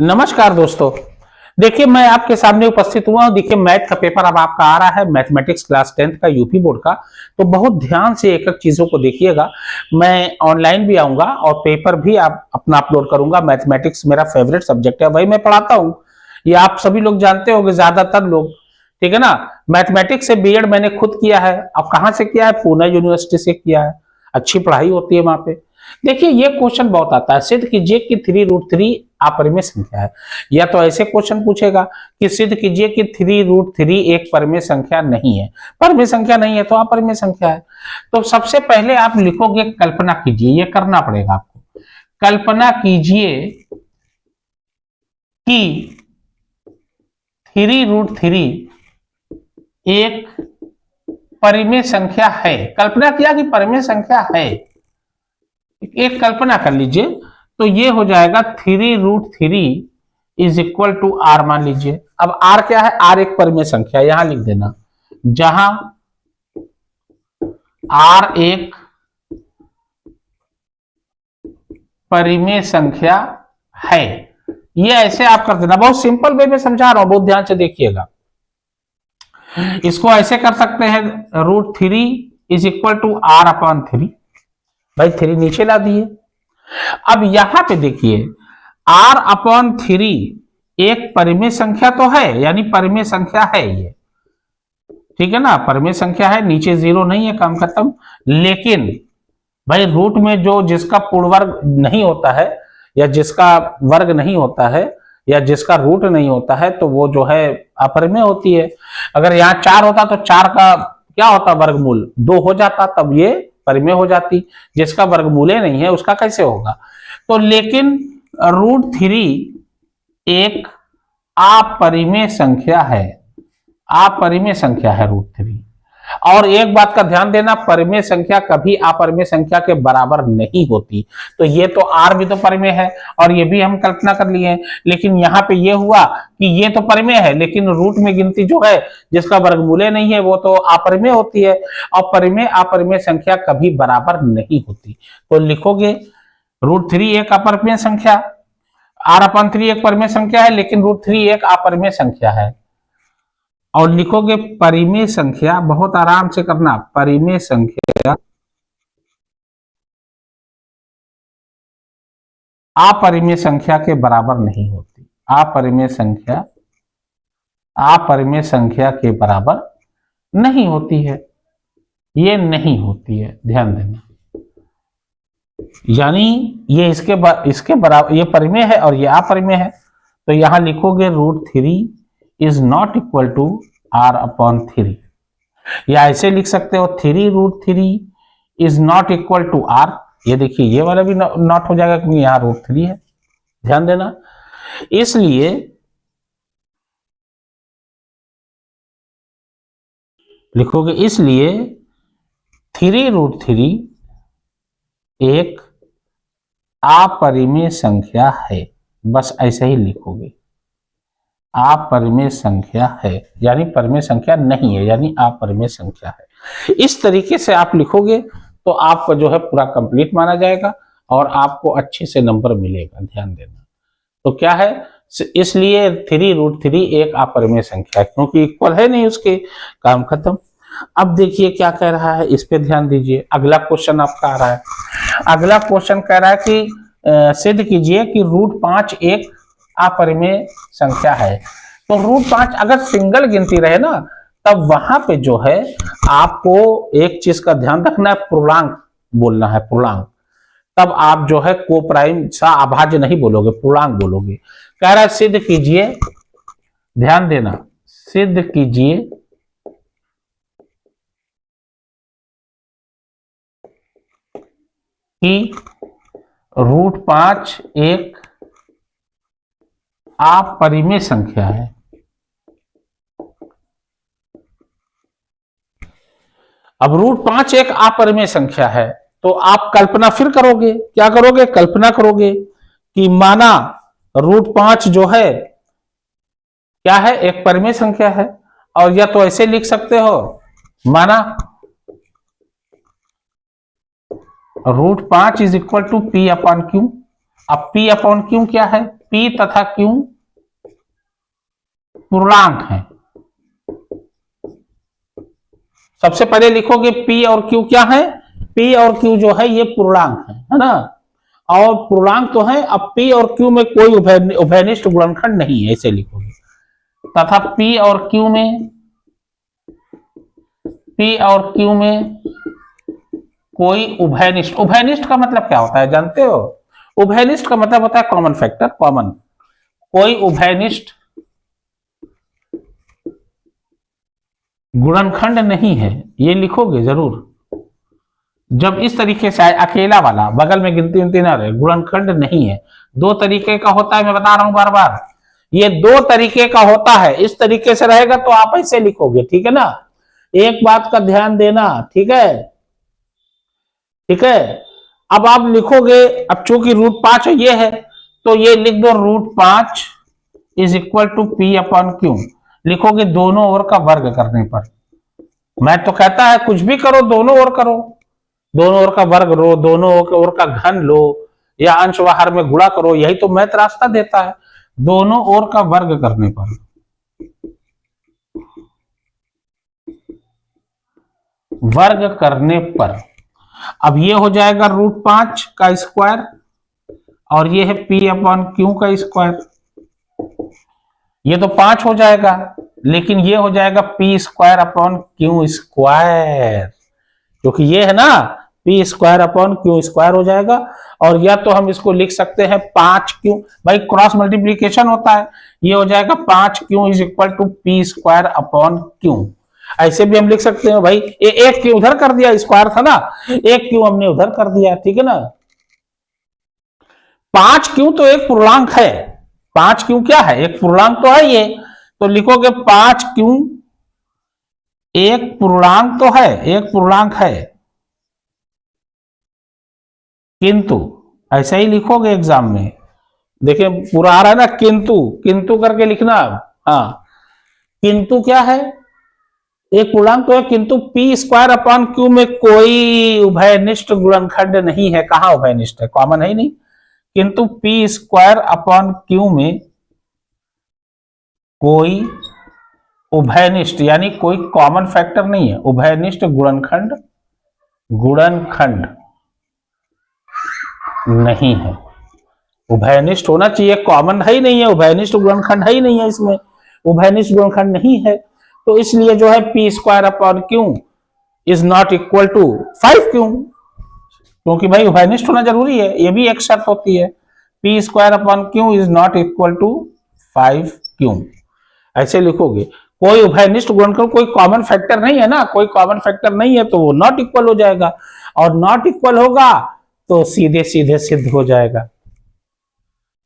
नमस्कार दोस्तों। देखिए मैं आपके सामने उपस्थित हुआ हूं। देखिए मैथ का पेपर अब आपका आ रहा है, मैथमेटिक्स क्लास 10th का यूपी बोर्ड का। तो बहुत ध्यान से एक एक चीजों को देखिएगा। मैं ऑनलाइन भी आऊंगा और पेपर भी आप अपना अपलोड करूंगा। मैथमेटिक्स मेरा फेवरेट सब्जेक्ट है, वही मैं पढ़ाता हूं। ये आप सभी लोग जानते होंगे, ज्यादातर लोग, ठीक है ना। मैथमेटिक्स से बीएड मैंने खुद किया है। अब कहाँ से किया है? पूना यूनिवर्सिटी से किया है। अच्छी पढ़ाई होती है वहां पे। देखिए ये क्वेश्चन बहुत आता है, सिद्ध कीजिए कि 3√3 अपरिमेय संख्या है। या तो ऐसे क्वेश्चन पूछेगा कि सिद्ध कीजिए कि 3√3 एक परिमेय संख्या नहीं है। परिमेय संख्या नहीं है तो अपरिमेय संख्या है। तो सबसे पहले आप लिखोगे, कल्पना कीजिए, ये करना पड़ेगा आपको। कल्पना कीजिए कि 3√3 एक परिमेय संख्या है। कल्पना किया कि परिमेय संख्या है, एक कल्पना कर लीजिए। तो ये हो जाएगा 3√3 इज इक्वल टू आर मान लीजिए। अब आर क्या है? आर एक परिमेय संख्या, यहां लिख देना। जहां आर एक परिमेय संख्या है, ये ऐसे आप कर देना। बहुत सिंपल वे में समझा रहा हूं, बहुत ध्यान से देखिएगा। इसको ऐसे कर सकते हैं, √3 is equal to R upon 3। भाई 3 नीचे ला दिए। अब यहां पे देखिए, r अपॉन 3 एक परिमेय संख्या तो है, यानी परिमेय संख्या है ये, ठीक है ना। परिमेय संख्या है, नीचे जीरो नहीं है, काम खत्म। लेकिन भाई रूट में जो जिसका पूर्ण वर्ग नहीं होता है, या जिसका वर्ग नहीं होता है, या जिसका रूट नहीं होता है, तो वो जो है अपरिमेय होती है। अगर यहाँ 4 होता तो 4 का क्या होता? वर्गमूल 2 हो जाता, तब ये परिमेय हो जाती। जिसका वर्गमूल नहीं है उसका कैसे होगा? तो लेकिन √3 एक अपरिमेय संख्या है। अपरिमेय संख्या है √3। और एक बात का ध्यान देना, परिमेय संख्या कभी अपरिमेय संख्या के बराबर नहीं होती। तो ये तो r भी तो परिमेय है, और ये भी हम कल्पना कर लिए। लेकिन यहाँ पे ये हुआ कि ये तो परिमेय है, लेकिन रूट में गिनती जो है जिसका वर्गमूल नहीं है वो तो अपरिमेय होती है। और परिमेय अपरिमेय संख्या कभी बराबर नहीं होती। तो लिखोगे √3 एक अपरिमेय संख्या, r/3 एक परिमेय संख्या है, लेकिन √3 एक अपरिमेय संख्या है। और लिखोगे परिमेय संख्या, बहुत आराम से करना, परिमेय संख्या अपरिमेय संख्या के बराबर नहीं होती। अपरिमेय संख्या अपरिमेय संख्या के बराबर नहीं होती है। ये नहीं होती है, ध्यान देना। यानी ये इसके बराबर, ये परिमेय है और ये अपरिमेय है। तो यहां लिखोगे √3 is not equal to r/3, या ऐसे लिख सकते हो 3√3 is not equal to r। ये देखिए ये वाला भी नॉट हो जाएगा क्योंकि यहाँ √3 है, ध्यान देना। इसलिए लिखोगे, इसलिए 3√3 एक अपरिमेय संख्या है। बस ऐसे ही लिखोगे, अपरिमेय संख्या है, यानी परिमेय संख्या नहीं है, यानी अपरिमेय संख्या है। इस तरीके से आप लिखोगे तो आपका जो है पूरा कंप्लीट माना जाएगा और आपको अच्छे से नंबर मिलेगा, ध्यान देना। तो क्या है, इसलिए 3√3 एक अपरिमेय संख्या है, क्योंकि इक्वल है नहीं उसके, काम खत्म। अब देखिए क्या कह रहा है, इस पे ध्यान दीजिए। अगला क्वेश्चन आपका आ रहा है। अगला क्वेश्चन कह रहा है कि सिद्ध कीजिए कि √5 एक अपरिमेय संख्या है। तो √5 अगर सिंगल गिनती रहे ना, तब वहां पे जो है आपको एक चीज का ध्यान रखना है, पूर्णांक बोलना है, पूर्णांक। तब आप जो है को प्राइम सा अभाज्य नहीं बोलोगे, पूर्णांक बोलोगे। कह रहा है सिद्ध कीजिए, ध्यान देना, सिद्ध कीजिए कि √5 एक अपरिमेय संख्या है। अब √5 एक अपरिमेय संख्या है, तो आप कल्पना फिर करोगे। क्या करोगे? कल्पना करोगे कि माना √5 जो है क्या है? एक परिमेय संख्या है। और या तो ऐसे लिख सकते हो, माना √5 इज इक्वल टू P/Q। अब P/Q क्या है? P तथा Q पूर्णांक हैं। सबसे पहले लिखोगे P और Q क्या है, P और Q जो है ये पूर्णांक है ना, और पूर्णांक तो है। अब P और Q में कोई उभयनिष्ठ गुणनखंड नहीं है, ऐसे लिखोगे। तथा P और Q में कोई उभयनिष्ठ, उभयनिष्ठ का मतलब क्या होता है जानते हो? उभयनिष्ठ का मतलब होता है कॉमन फैक्टर, कॉमन। कोई उभयनिष्ठ गुणनखंड नहीं है, ये लिखोगे जरूर। जब इस तरीके से आए अकेला वाला, बगल में गिनती उनती ना रहे, गुणनखंड नहीं है। दो तरीके का होता है, मैं बता रहा हूं बार बार, ये दो तरीके का होता है। इस तरीके से रहेगा तो आप ऐसे लिखोगे, ठीक है ना। एक बात का ध्यान देना, ठीक है, ठीक है। अब आप लिखोगे, अब चूंकि √5 ये है तो ये लिख दो √5 is equal to P upon Q। लिखोगे दोनों ओर का वर्ग करने पर। मैं तो कहता है कुछ भी करो, दोनों ओर करो, दोनों ओर का वर्ग लो, दोनों ओर का घन लो, या अंश व हर में गुणा करो, यही तो मैथ रास्ता देता है। दोनों ओर का वर्ग करने पर, वर्ग करने पर अब ये हो जाएगा √5 का स्क्वायर, और ये है P अपॉन Q का स्क्वायर। ये तो 5 हो जाएगा, लेकिन ये हो जाएगा P square upon Q square, क्योंकि ये है ना, P square upon Q square हो जाएगा। और या तो हम इसको लिख सकते हैं 5Q, भाई क्रॉस मल्टीप्लीकेशन होता है, ये हो जाएगा 5Q is equal to P square upon Q। ऐसे भी हम लिख सकते हैं भाई, एक Q उधर कर दिया, स्क्वायर था ना, एक Q हमने उधर कर दिया, ठीक है ना। 5Q तो एक पूर्णांक है, 5Q क्या है, एक पूर्णांक तो है ये, तो लिखोगे 5Q एक पूर्णांक तो है, एक पूर्णांक है, किंतु ऐसा ही लिखोगे एग्जाम में। देखिए पूरा आ रहा है ना, किंतु, किंतु करके लिखना। हाँ, किंतु क्या है, एक पूर्णांक तो है, किंतु P स्क्वायर अपॉन Q में कोई उभयनिष्ठ गुणनखंड नहीं है। कहां उभयनिष्ठ है, कॉमन है ही नहीं। किंतु P स्क्वायर अपॉन Q में कोई उभयनिष्ठ यानी कोई कॉमन फैक्टर नहीं है, उभयनिष्ठ गुणनखंड, गुणनखंड नहीं है। उभयनिष्ठ होना चाहिए, कॉमन है ही नहीं है, उभयनिष्ठ गुणनखंड है ही नहीं है, इसमें उभयनिष्ठ गुणनखंड नहीं है, तो इसलिए जो है P square upon Q is not equal to 5Q, क्योंकि भाई उभयनिष्ठ होना जरूरी है, ये भी एक शर्त होती है। P square upon Q is not equal to 5Q, ऐसे लिखोगे। कोई उभयनिष्ठ गुणनखंड, कोई कॉमन फैक्टर नहीं है ना, कोई कॉमन फैक्टर नहीं है तो वो नॉट इक्वल हो जाएगा, और नॉट इक्वल होगा तो सीधे सीधे सिद्ध हो जाएगा।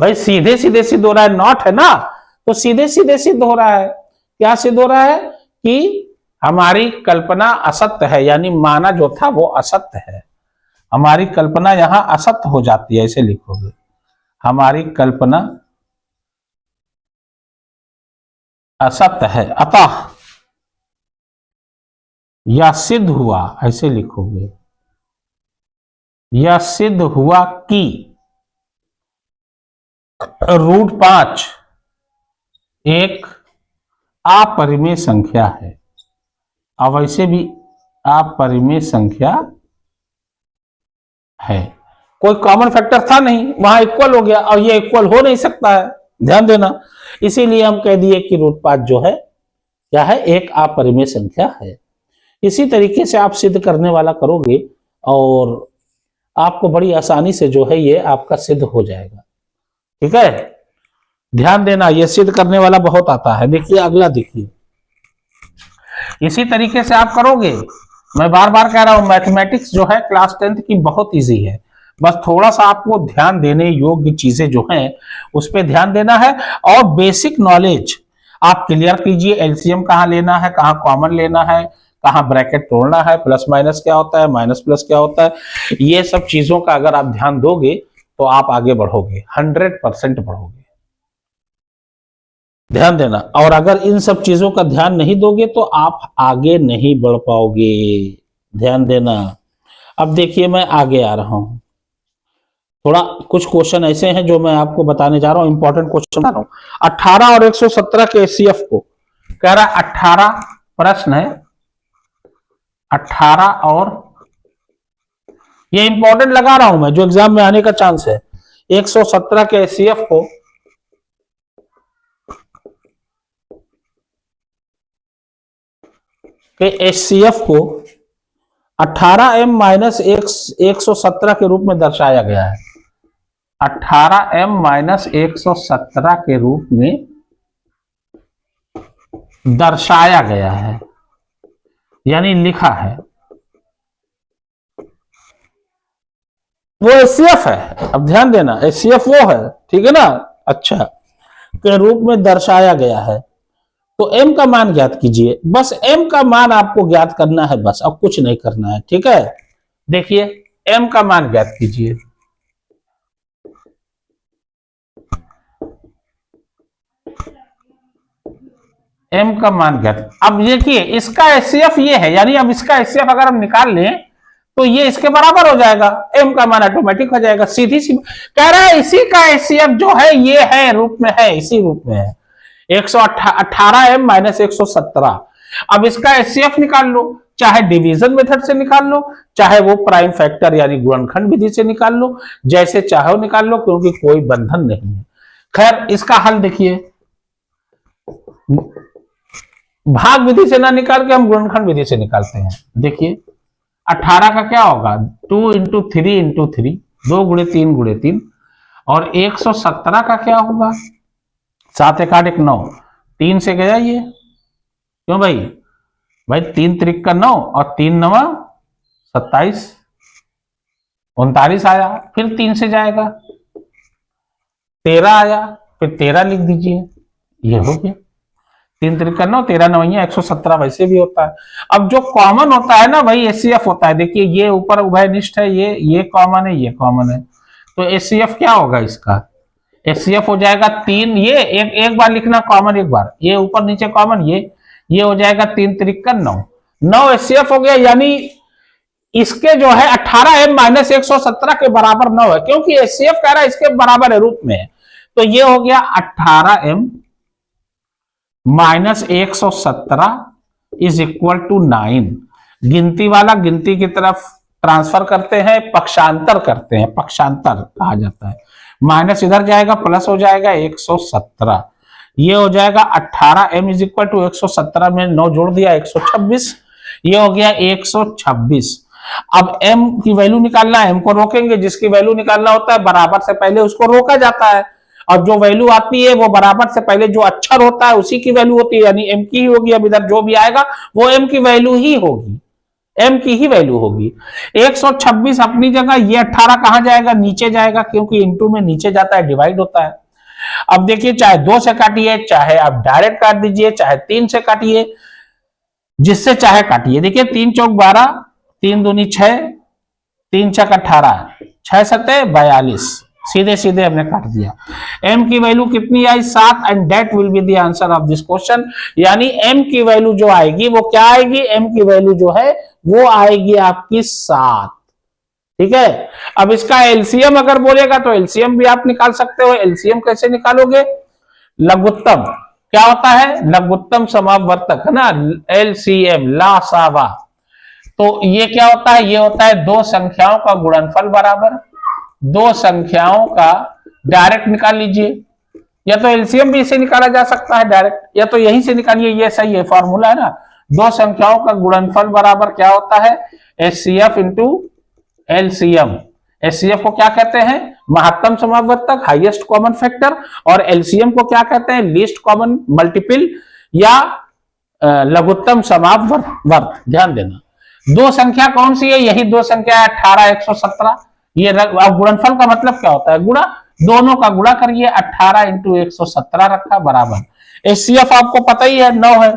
भाई सीधे सीधे सिद्ध हो रहा है, नॉट है ना, तो सीधे सीधे सिद्ध हो रहा है। क्या सिद्ध हो रहा है कि हमारी कल्पना असत्य है, यानी माना जो था वो असत्य है। हमारी कल्पना यहां असत्य हो जाती है, ऐसे लिखोगे, हमारी कल्पना असत्य है, अतः यह सिद्ध हुआ, ऐसे लिखोगे, यह सिद्ध हुआ कि √5 एक अपरिमेय संख्या है। अब वैसे भी अपरिमेय संख्या है, कोई कॉमन फैक्टर था नहीं, वहां इक्वल हो गया, और ये इक्वल हो नहीं सकता है, ध्यान देना। इसीलिए हम कह दिए कि √5 जो है क्या है, एक अपरिमेय संख्या है। इसी तरीके से आप सिद्ध करने वाला करोगे और आपको बड़ी आसानी से जो है ये आपका सिद्ध हो जाएगा, ठीक है। ध्यान देना, ये सिद्ध करने वाला बहुत आता है। देखिए अगला, देखिए इसी तरीके से आप करोगे। मैं बार बार कह रहा हूं, मैथमेटिक्स जो है क्लास 10th की बहुत इजी है, बस थोड़ा सा आपको ध्यान देने योग्य चीजें जो हैं उस पर ध्यान देना है, और बेसिक नॉलेज आप क्लियर कीजिए। एलसीएम कहां लेना है, कहां कॉमन लेना है, कहां ब्रैकेट तोड़ना है, प्लस माइनस क्या होता है, माइनस प्लस क्या होता है, ये सब चीजों का अगर आप ध्यान दोगे तो आप आगे बढ़ोगे, 100% बढ़ोगे, ध्यान देना। और अगर इन सब चीजों का ध्यान नहीं दोगे तो आप आगे नहीं बढ़ पाओगे, ध्यान देना। अब देखिए मैं आगे आ रहा हूं, थोड़ा कुछ क्वेश्चन ऐसे हैं जो मैं आपको बताने जा रहा हूं, इंपॉर्टेंट क्वेश्चन बता रहा हूं। 18 और 117 के एचसीएफ को कह रहा है 18, प्रश्न है 18 और, ये इंपॉर्टेंट लगा रहा हूं मैं, जो एग्जाम में आने का चांस है। 117 के एचसीएफ को एचसीएफ को 18m माइनस 117 के रूप में दर्शाया गया है। 18m माइनस 117 के रूप में दर्शाया गया है, यानी लिखा है। वो एचसीएफ है, अब ध्यान देना, एचसीएफ वो है, ठीक है ना। अच्छा, के रूप में दर्शाया गया है। तो m का मान ज्ञात कीजिए, बस m का मान आपको ज्ञात करना है, बस अब कुछ नहीं करना है, ठीक है। देखिए m का मान ज्ञात कीजिए। m का मान ज्ञात, अब देखिए इसका एचसीएफ ये है, यानी अब इसका एचसीएफ अगर हम निकाल लें तो ये इसके बराबर हो जाएगा, m का मान ऑटोमेटिक हो जाएगा, सीधी सी। कह रहा है इसी का एचसीएफ जो है ये है रूप में है, इसी रूप में है 118m माइनस 117। अब इसका एचसीएफ निकाल लो, चाहे डिवीजन मेथड से निकाल लो, चाहे वो प्राइम फैक्टर यानी गुणनखंड विधि से निकाल लो, जैसे चाहो निकाल लो, क्योंकि कोई बंधन नहीं है। खैर इसका हल देखिए, भाग विधि से ना निकाल के हम गुणनखंड विधि से निकालते हैं। देखिए 18 का क्या होगा, 2 इंटू 3 इंटू 3, 2 गुणे 3 गुणे 3, और 117 का क्या होगा, 7 1 8 1 9, 3 से गया ये, क्यों भाई, भाई 3 त्रिक का 9 और 3 9 27, 39 आया, फिर 3 से जाएगा 13 आया, फिर 13 लिख दीजिए, ये हो गया 3 त्रिक का 9, 13 9 117 वैसे भी होता है। अब जो कॉमन होता है ना वही एचसीएफ होता है। देखिए ये ऊपर उभयनिष्ठ है, ये कॉमन है, ये कॉमन है, तो एचसीएफ क्या होगा इसका, एचसीएफ हो जाएगा 3, ये एक बार लिखना कॉमन, एक बार ये ऊपर नीचे कॉमन, ये हो जाएगा 3 त्रिक का 9, 9 एचसीएफ हो गया, यानी इसके जो है 18m माइनस 117 के बराबर 9 है, क्योंकि एचसीएफ कह रहा है इसके बराबर है रूप में, तो ये हो गया 18m minus 117 is equal to 9। गिनती वाला गिनती की तरफ ट्रांसफर करते हैं, पक्षांतर करते हैं, पक्षांतर कहा जाता है, माइनस इधर जाएगा प्लस हो जाएगा 117, ये हो जाएगा 18m इज इक्वल टू 117 में 9 जोड़ दिया 126, ये हो गया 126। अब m की वैल्यू निकालना है, m को रोकेंगे, जिसकी वैल्यू निकालना होता है बराबर से पहले उसको रोका जाता है, और जो वैल्यू आती है वो बराबर से पहले जो अक्षर होता है उसी की वैल्यू होती है, यानी m की ही होगी। अब इधर जो भी आएगा वो m की वैल्यू ही होगी, m की ही वैल्यू होगी। 126 अपनी जगह, ये 18 कहां जाएगा, नीचे जाएगा, क्योंकि इनटू में नीचे जाता है, डिवाइड होता है। अब देखिए चाहे 2 से काटिए, चाहे आप डायरेक्ट काट दीजिए, चाहे 3 से काटिए, जिससे चाहे काटिए। देखिए 3 चौक 12, 3 दूनी 6, 3 छक 18, 6 सत्ते 42, सीधे सीधे हमने काट दिया। m की वैल्यू कितनी आई, 7, and that will be the answer of this question. यानी m की वैल्यू जो आएगी वो क्या आएगी, m की वैल्यू जो है वो आएगी आपकी 7, ठीक है। अब इसका एलसीएम अगर बोलेगा तो एलसीएम भी आप निकाल सकते हो। एलसीएम कैसे निकालोगे, लघुत्तम क्या होता है, लघुत्तम समावर्तक है ना, एलसीएम लासावा। तो ये क्या होता है, ये होता है दो संख्याओं का गुणनफल बराबर दो संख्याओं का, डायरेक्ट निकाल लीजिए, या तो एलसीएम भी इसे निकाला जा सकता है डायरेक्ट, या तो यहीं से निकालिए, ये सही है, फॉर्मूला है ना। दो संख्याओं का गुणनफल बराबर क्या होता है, एचसीएफ इंटू एलसीएम। एचसीएफ को क्या कहते हैं, महत्तम समावर्तक, हाईएस्ट कॉमन फैक्टर, और एलसीएम को क्या कहते हैं, लीस्ट कॉमन मल्टीपल या लघुत्तम समावर्त। ध्यान देना, दो संख्या कौन सी है, यही दो संख्या है 18 117। ये गुणनफल का मतलब क्या होता है, गुणा, दोनों का गुणा करिए, 18 इंटू 117 रखा बराबर। एचसीएफ आपको पता ही है 9 है,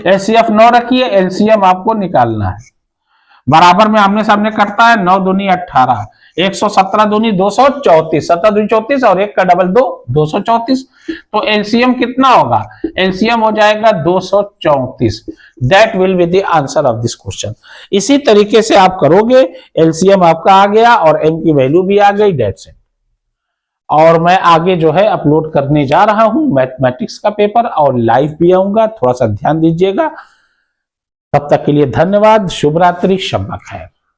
एचसीएफ 9 रखिए, एलसीएम आपको निकालना है। बराबर में आमने सामने करता है, 9 दूनी 18, 117 दूनी 234, 7 दूनी 34, और 1 का डबल 2, 234। तो एलसीएम कितना होगा, एलसीएम हो जाएगा 234। That will be the answer of this question. इसी तरीके से आप करोगे, एलसीएम आपका आ गया और एम की वैल्यू भी आ गई, दैट्स इट। और मैं आगे जो है अपलोड करने जा रहा हूं मैथमेटिक्स का पेपर, और लाइव भी आऊंगा, थोड़ा सा ध्यान दीजिएगा। तब तक के लिए धन्यवाद, शुभ रात्रि, शब ब खैर।